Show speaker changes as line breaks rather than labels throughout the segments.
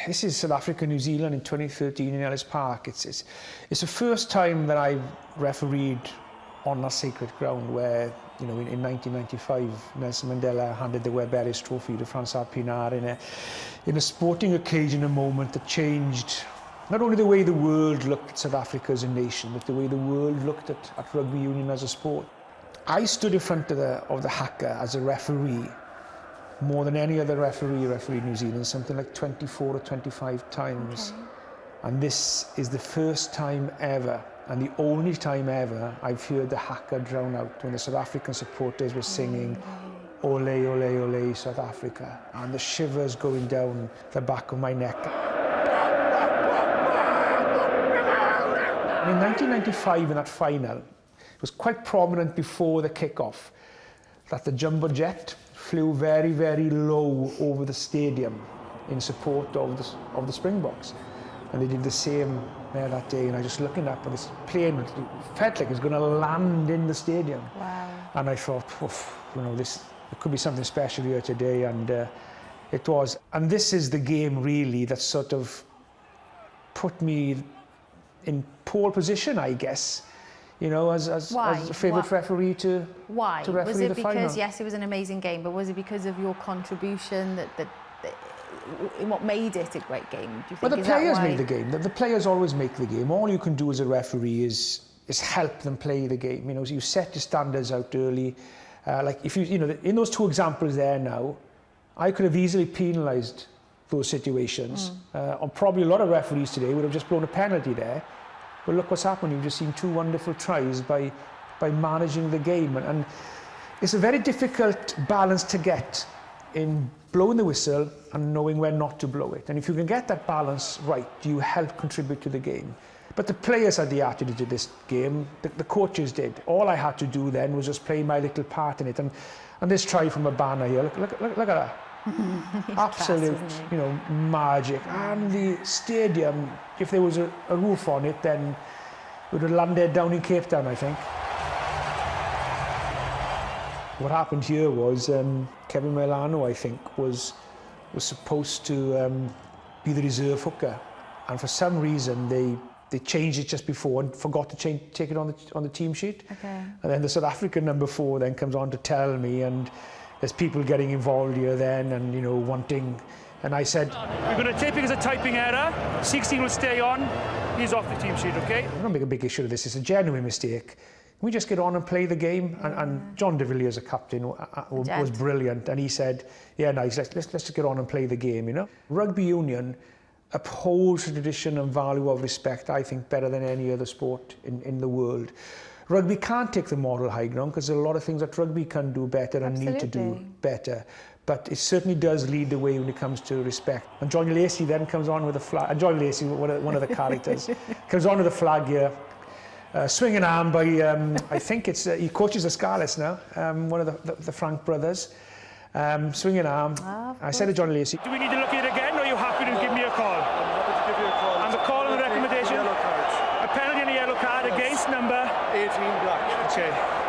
this is South Africa, New Zealand in 2013 in Ellis Park. It's the first time that I've refereed on that sacred ground where, you know, in 1995, Nelson Mandela handed the Webb Ellis Trophy to Francois Pienaar in a sporting occasion, a moment that changed not only the way the world looked at South Africa as a nation, but the way the world looked at rugby union as a sport. I stood in front of the haka as a referee more than any other referee New Zealand, something like 24 or 25 times. Okay. And this is the first time ever, and the only time ever, I've heard the haka drown out when the South African supporters were singing, "Ole, ole, ole, South Africa," and the shivers going down the back of my neck. And in 1995, in that final, it was quite prominent before the kick-off that the jumbo jet flew very, very low over the stadium in support of the Springboks. And they did the same there that day, and I was just looking up, and this plane felt like it was going to land in the stadium. Wow. And I thought, you know, it could be something special here today, and it was. And this is the game, really, that sort of put me in pole position, I guess, you know, as a favourite referee to referee the final.
Was it because, yes, it was an amazing game, but was it because of your contribution that what made it a great game, do you think?
Well, the players made the game. The players always make the game. All you can do as a referee is help them play the game. You know, so you set your standards out early. Like if you know, in those two examples there now, I could have easily penalised those situations. Or probably a lot of referees today would have just blown a penalty there. But look what's happened. You've just seen two wonderful tries by managing the game. And it's a very difficult balance to get in blowing the whistle and knowing when not to blow it. And if you can get that balance right, you help contribute to the game. But the players had the attitude to this game. The coaches did. All I had to do then was just play my little part in it. And this try from a banner here, look at that. Absolute, you know, magic. And the stadium, if there was a roof on it, then it would have landed down in Cape Town, I think. What happened here was Kevin Milano, I think, was supposed to be the reserve hooker, and for some reason they changed it just before and forgot to take it on the team sheet. Okay. And then the South African number 4 then comes on to tell me, and there's people getting involved here then, and you know, wanting. And I said,
we're going to take it as a typing error. 16 will stay on. He's off the team sheet, okay?
I don't make a big issue of this. It's a genuine mistake. We just get on and play the game, and John de Villiers, a captain, was brilliant, and he said, yeah, nice, let's just get on and play the game, you know. Rugby union upholds the tradition and value of respect, I think, better than any other sport in the world. Rugby can't take the moral high ground because there are a lot of things that rugby can do better and need to do better, but it certainly does lead the way when it comes to respect. And John Lacey then comes on with a flag, and John Lacey, one of the characters, comes on with a flag here. Swinging arm by, I think it's, he coaches the Scarlets now, one of the Frank brothers. Swinging arm. I said to John Lacey,
do we need to look at it again, or are you happy to give me a call?
I'm happy to give you a call.
And the call and the recommendation?
Yellow cards.
A penalty and a yellow card against number?
18 black.
Okay.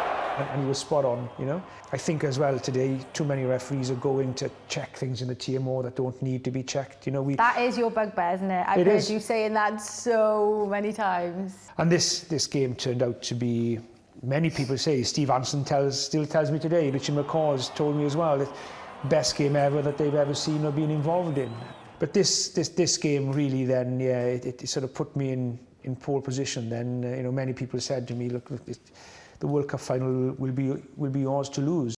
And he was spot on, you know. I think as well today, too many referees are going to check things in the TMO that don't need to be checked. You know,
that is your bugbear, isn't it? I've heard you saying that so many times.
And this game turned out to be, many people say, Steve Anson still tells me today, Richard McCaw's told me as well, that best game ever that they've ever seen or been involved in. But this game really then, yeah, it sort of put me in pole position then. You know, many people said to me, look, the World Cup final will be yours to lose.